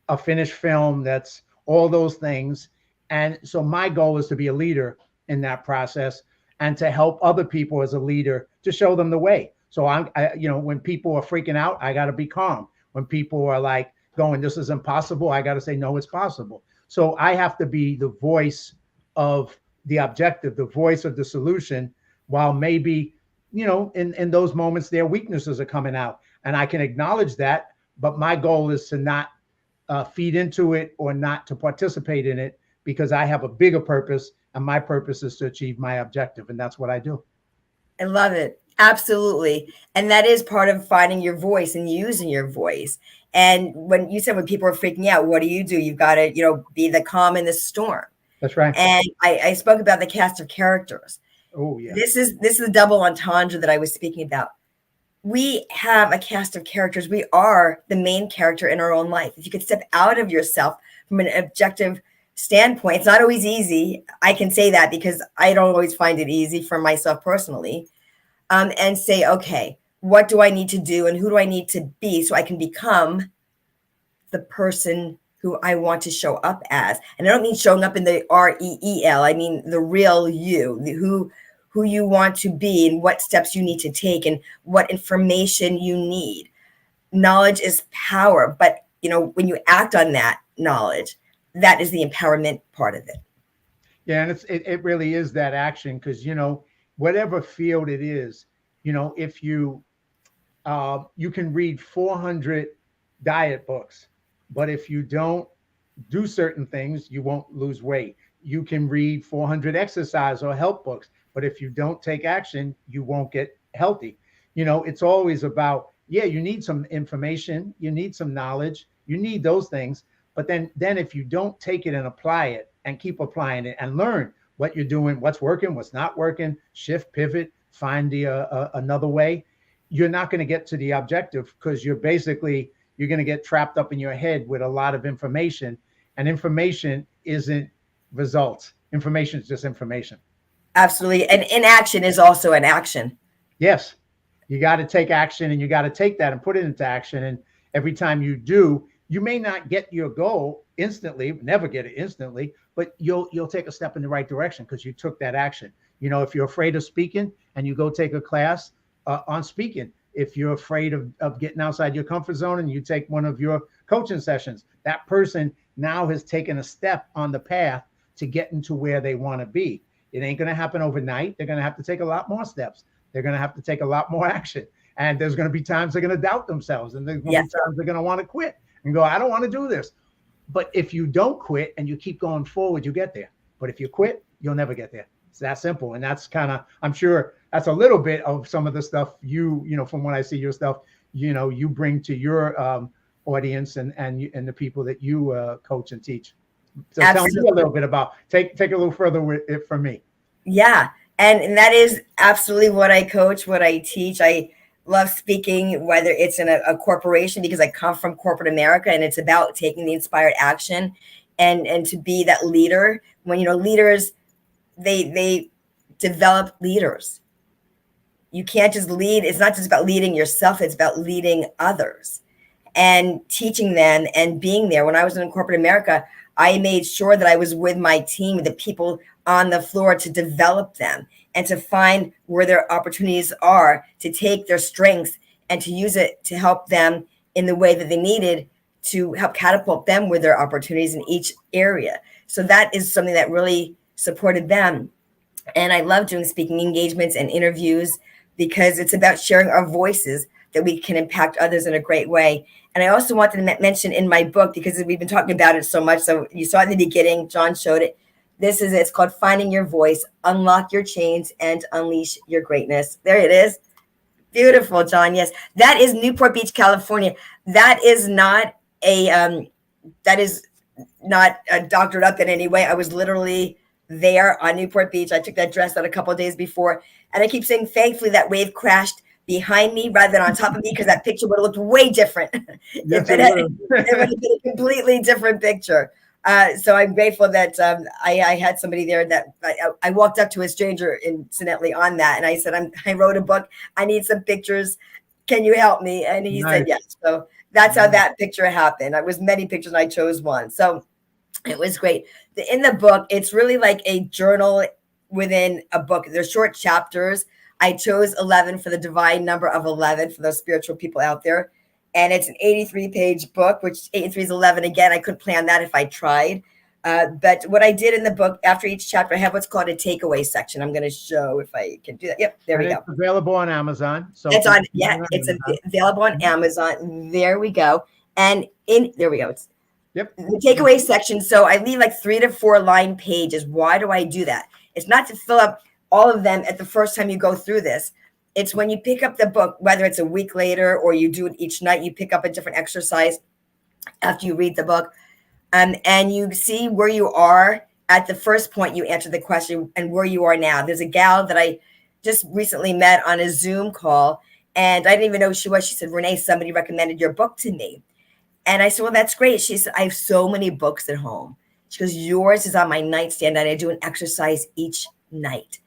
a finished film that's all those things. And so my goal is to be a leader in that process and to help other people as a leader to show them the way. So when people are freaking out, I got to be calm. When people are like going, this is impossible, I got to say, no, it's possible. So I have to be the voice of the objective, the voice of the solution, while maybe, in those moments, their weaknesses are coming out and I can acknowledge that. But my goal is to not feed into it or not to participate in it because I have a bigger purpose and my purpose is to achieve my objective. And that's what I do. I love it. Absolutely. And that is part of finding your voice and using your voice. And when you said when people are freaking out, what do? You've got to, be the calm in the storm. That's right. And I spoke about the cast of characters. Oh, yeah. This is the double entendre that I was speaking about. We have a cast of characters. We are the main character in our own life. If you could step out of yourself from an objective standpoint, it's not always easy. I can say that because I don't always find it easy for myself personally. And say, okay, what do I need to do and who do I need to be so I can become the person who I want to show up as? And I don't mean showing up in the REEL. I mean the real you, who you want to be and what steps you need to take and what information you need. Knowledge is power, but when you act on that knowledge, that is the empowerment part of it. Yeah, and it really is that action because whatever field it is, if you can read 400 diet books, but if you don't do certain things, you won't lose weight. You can read 400 exercise or health books, but if you don't take action, you won't get healthy. It's always about, you need some information, you need some knowledge, you need those things. But then if you don't take it and apply it and keep applying it and learn what you're doing, what's working, what's not working, shift, pivot, find another way, you're not going to get to the objective because you're going to get trapped up in your head with a lot of information, and information isn't results. Information is just information. Absolutely. And inaction is also an action. Yes. You got to take action and you got to take that and put it into action. And every time you do, You may not get your goal instantly, never get it instantly, but you'll take a step in the right direction because you took that action. If you're afraid of speaking and you go take a class on speaking, if you're afraid of getting outside your comfort zone and you take one of your coaching sessions, that person now has taken a step on the path to getting to where they want to be. It ain't going to happen overnight. They're going to have to take a lot more steps. They're going to have to take a lot more action. And there's going to be times they're going to doubt themselves. And there's going to be times they're going to want to quit and go, I don't want to do this. But if you don't quit and you keep going forward, you get there. But if you quit, you'll never get there. It's that simple. And that's kind of, I'm sure that's a little bit of some of the stuff from when I see your stuff, you bring to your audience and the people that you coach and teach. So Absolutely. Tell me a little bit about, take a little further with it from me. Yeah. And that is absolutely what I coach, what I teach. I love speaking, whether it's in a corporation, because I come from corporate America and it's about taking the inspired action and to be that leader. When, leaders, they develop leaders. You can't just lead. It's not just about leading yourself. It's about leading others and teaching them and being there. When I was in corporate America, I made sure that I was with my team, the people on the floor, to develop them and to find where their opportunities are, to take their strengths and to use it to help them in the way that they needed to help catapult them with their opportunities in each area. So that is something that really supported them. And I love doing speaking engagements and interviews because it's about sharing our voices that we can impact others in a great way. And I also wanted to mention in my book, because we've been talking about it so much. So you saw it in the beginning, John showed it. It's called Finding Your Voice, Unlock Your Chains and Unleash Your Greatness. There it is. Beautiful, John. Yes. That is Newport Beach, California. That is not doctored up in any way. I was literally there on Newport Beach. I took that dress out a couple of days before. And I keep saying, thankfully, that wave crashed behind me rather than on top of me, because that picture would have looked way different. Yes, it would have been a completely different picture. So I'm grateful that I had somebody there that I walked up to a stranger incidentally on that. And I said, I wrote a book. I need some pictures. Can you help me? And he said, yes. So that's how that picture happened. It was many pictures and I chose one. So it was great. In the book, it's really like a journal within a book. They're short chapters. I chose 11 for the divine number of 11 for those spiritual people out there. And it's an 83-page book, which 83 is 11. Again, I couldn't plan that if I tried. But what I did in the book, after each chapter, I have what's called a takeaway section. I'm going to show if I can do that. Yep, there we go. It's available on Amazon. So it's available on Amazon. There we go. And there we go. It's the takeaway section. So I leave like 3 to 4 line pages. Why do I do that? It's not to fill up all of them at the first time you go through this. It's when you pick up the book, whether it's a week later or you do it each night, you pick up a different exercise after you read the book. And you see where you are at the first point you answer the question and where you are now. There's a gal that I just recently met on a Zoom call, and I didn't even know who she was. She said, Renee, somebody recommended your book to me. And I said, well, that's great. She said, I have so many books at home. She goes, yours is on my nightstand, and I do an exercise each night.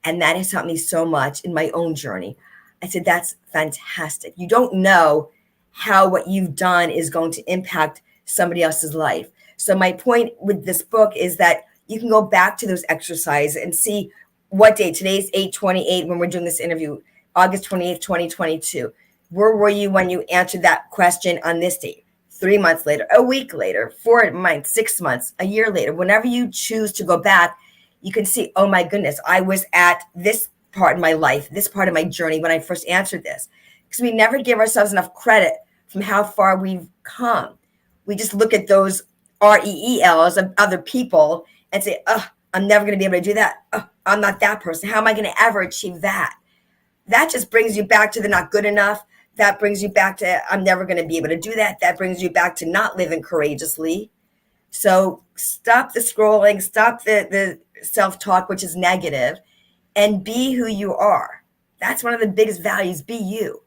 And that has helped me so much in my own journey. I said, that's fantastic. You don't know how what you've done is going to impact somebody else's life. So my point with this book is that you can go back to those exercises and see what day. Today's 8/28 when we're doing this interview, August 28th, 2022. Where were you when you answered that question on this date? 3 months later, a week later, 4 months, 6 months, a year later. Whenever you choose to go back, you can see, oh my goodness, I was at this part of my life, this part of my journey when I first answered this. Because we never give ourselves enough credit from how far we've come. We just look at those REELs of other people and say, oh, I'm never going to be able to do that. Oh, I'm not that person. How am I going to ever achieve that? That just brings you back to the not good enough. That brings you back to, I'm never going to be able to do that. That brings you back to not living courageously. So stop the scrolling, stop the self-talk, which is negative, and be who you are. That's one of the biggest values. Be you.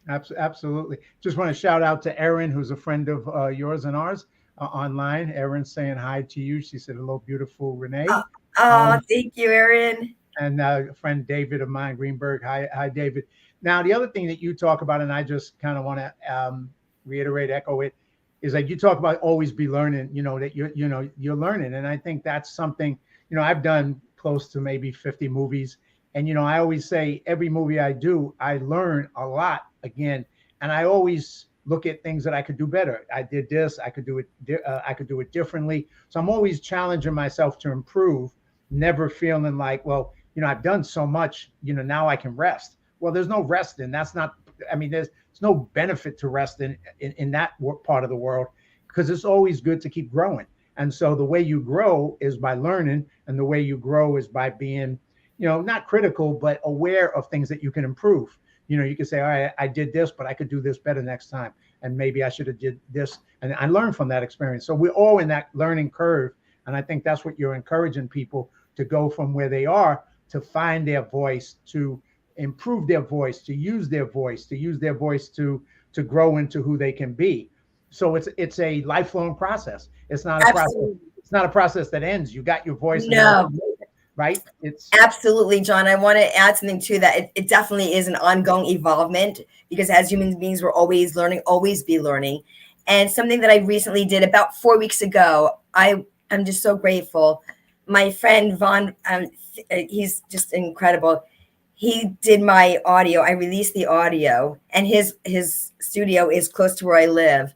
Absolutely. Just want to shout out to Erin, who's a friend of yours and ours online. Erin saying hi to you. She said, hello, beautiful Renee. Thank you, Erin. And a friend, David of mine, Greenberg. Hi, David. Now, the other thing that you talk about, and I just kind of want to reiterate, echo it. is like you talk about always be learning, that you're learning. And I think that's something, I've done close to maybe 50 movies. And, I always say every movie I do, I learn a lot again. And I always look at things that I could do better. I did this, I could do it, I could do it differently. So I'm always challenging myself to improve, never feeling like, well, I've done so much, now I can rest. Well, there's no rest in that's not, I mean, there's no benefit to rest in that part of the world, because it's always good to keep growing. And so the way you grow is by learning, and the way you grow is by being, not critical, but aware of things that you can improve. You can say, all right, I did this, but I could do this better next time. And maybe I should have did this. And I learned from that experience. So we're all in that learning curve. And I think that's what you're encouraging people to go from where they are to find their voice, to improve their voice, to use their voice, to grow into who they can be. So it's a lifelong process. It's not a process. It's not a process that ends. You got your voice. No. Right? It's absolutely, John. I want to add something to that. It definitely is an ongoing evolvement, because as human beings, we're always learning, always be learning. And something that I recently did about 4 weeks ago, I'm just so grateful. My friend Vaughn, he's just incredible. He did my audio. I released the audio, and his studio is close to where I live.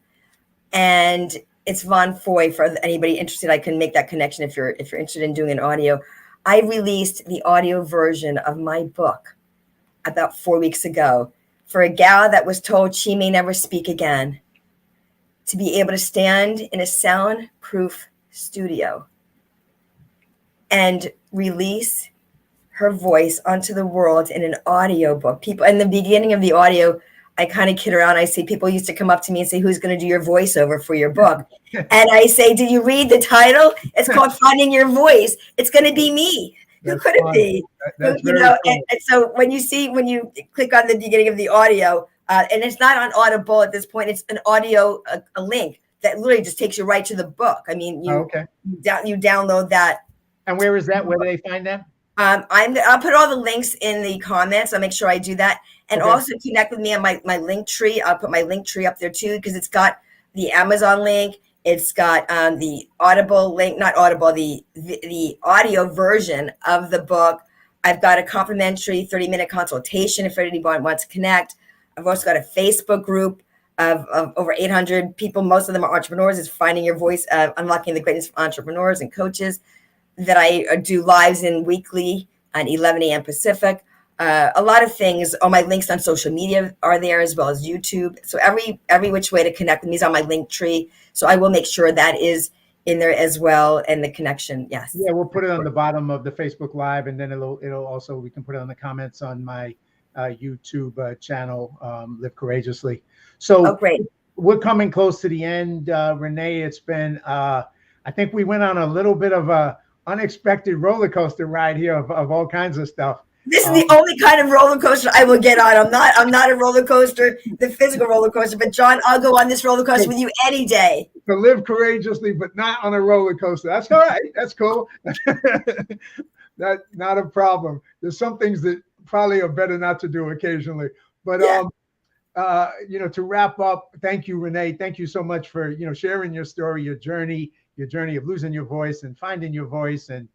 And it's Von Foy. For anybody interested, I can make that connection if you're interested in doing an audio. I released the audio version of my book about 4 weeks ago for a gal that was told she may never speak again, to be able to stand in a soundproof studio and release her voice onto the world in an audio book. People, in the beginning of the audio, I kind of kid around. I say, people used to come up to me and say, who's going to do your voiceover for your book? And I say, did you read the title? It's called Finding Your Voice. It's going to be me. Who could it be? And so when you click on the beginning of the audio, and it's not on Audible at this point, it's an audio, a link that literally just takes you right to the book. I mean, you download that. And where is that? Where do they find that? I'll put all the links in the comments. I'll make sure I do that. And also connect with me on my link tree. I'll put my link tree up there too, because it's got the Amazon link. It's got the Audible link, not Audible, the audio version of the book. I've got a complimentary 30-minute consultation if anybody wants to connect. I've also got a Facebook group of over 800 people. Most of them are entrepreneurs. It's Finding Your Voice, Unlocking the Greatness of Entrepreneurs and Coaches, that I do lives in weekly at 11 a.m. Pacific. A lot of things. All my links on social media are there, as well as YouTube. So every which way to connect with me is on my link tree. So I will make sure that is in there as well, and the connection. Yes. Yeah, we'll put it on the bottom of the Facebook Live, and then it'll also, we can put it on the comments on my YouTube channel, Live Courageously. So great. We're coming close to the end. Renee, it's been I think we went on a little bit of a unexpected roller coaster ride here of all kinds of stuff. This is the only kind of roller coaster I will get on. I'm not a roller coaster, the physical roller coaster, but John, I'll go on this roller coaster with you any day. To live courageously, but not on a roller coaster. That's all right. That's cool. That's not a problem. There's some things that probably are better not to do occasionally. But to wrap up, thank you, Renee. Thank you so much for sharing your story, your journey of losing your voice and finding your voice, and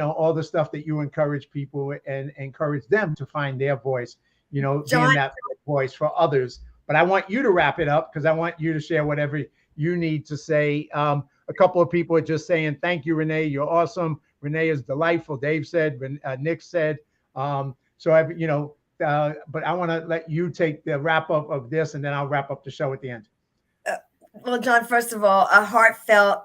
all the stuff that you encourage people and encourage them to find their voice, John, being that voice for others. But I want you to wrap it up, because I want you to share whatever you need to say. A couple of people are just saying, thank you, Renee. You're awesome. Renee is delightful. Dave said, Nick said, but I want to let you take the wrap up of this, and then I'll wrap up the show at the end. Well, John, first of all, a heartfelt,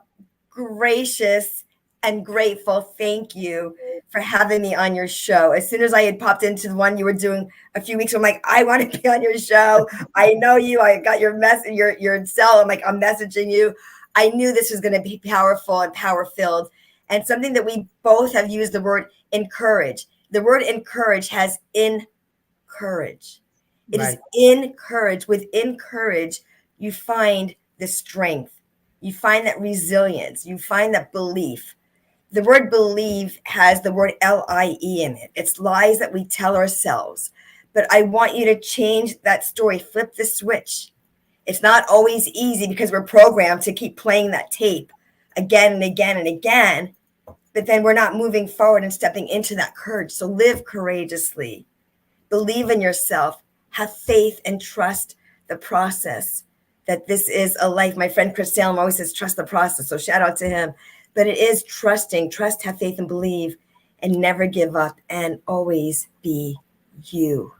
gracious, and grateful thank you for having me on your show. As soon as I had popped into the one you were doing a few weeks ago, I'm like, I want to be on your show. I know you. I got your message, your cell. I'm like, I'm messaging you. I knew this was going to be powerful and power-filled. And something that we both have used, the word encourage. The word encourage has encourage. It is encourage. With encourage, you find the strength. You find that resilience. You find that belief. The word believe has the word L-I-E in it. It's lies that we tell ourselves. But I want you to change that story. Flip the switch. It's not always easy because we're programmed to keep playing that tape again and again and again, but then we're not moving forward and stepping into that courage. So live courageously, believe in yourself, have faith and trust the process, that this is a life. My friend Chris Salem always says, trust the process. So shout out to him. But it is trusting, trust, have faith and believe, and never give up, and always be you.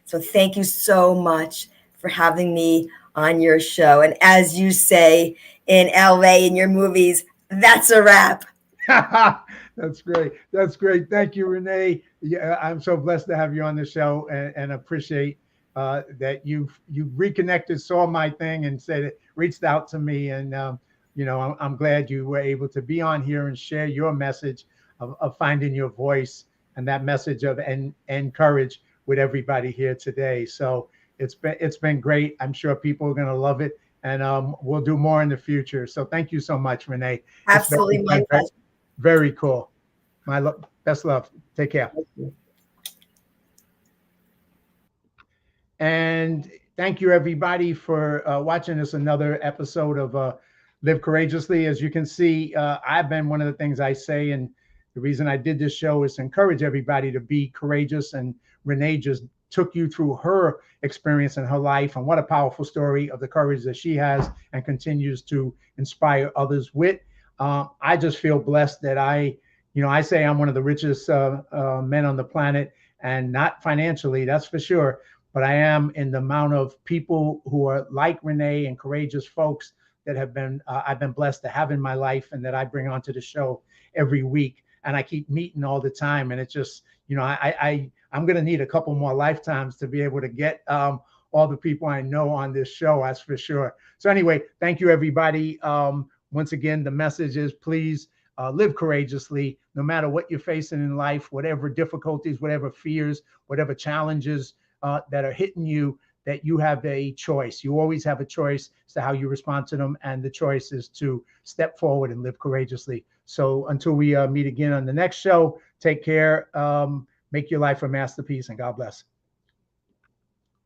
So thank you so much for having me on your show. And as you say in LA in your movies, that's a wrap. That's great. That's great. Thank you, Renee. Yeah, I'm so blessed to have you on the show, and appreciate that you've reconnected, saw my thing, and said it, reached out to me, and I'm glad you were able to be on here and share your message of finding your voice, and that message of and courage with everybody here today. So it's been great. I'm sure people are going to love it, and we'll do more in the future. So thank you so much, Renee. Absolutely, my pleasure. Very cool. Best love. Take care. And thank you, everybody, for watching this another episode of Live Courageously. As you can see, I've been one of the things I say, and the reason I did this show is to encourage everybody to be courageous. And Renee just took you through her experience in her life, and what a powerful story of the courage that she has and continues to inspire others with. I just feel blessed that I say I'm one of the richest men on the planet, and not financially, that's for sure, but I am in the amount of people who are like Renee and courageous folks that have been I've been blessed to have in my life, and that I bring onto the show every week, and I keep meeting all the time. And it's just, I'm going to need a couple more lifetimes to be able to get all the people I know on this show, that's for sure. So anyway, thank you, everybody. Once again, the message is, please live courageously, no matter what you're facing in life, whatever difficulties, whatever fears, whatever challenges that are hitting you, that you have a choice. You always have a choice as to how you respond to them. And the choice is to step forward and live courageously. So until we meet again on the next show, take care. Make your life a masterpiece, and God bless.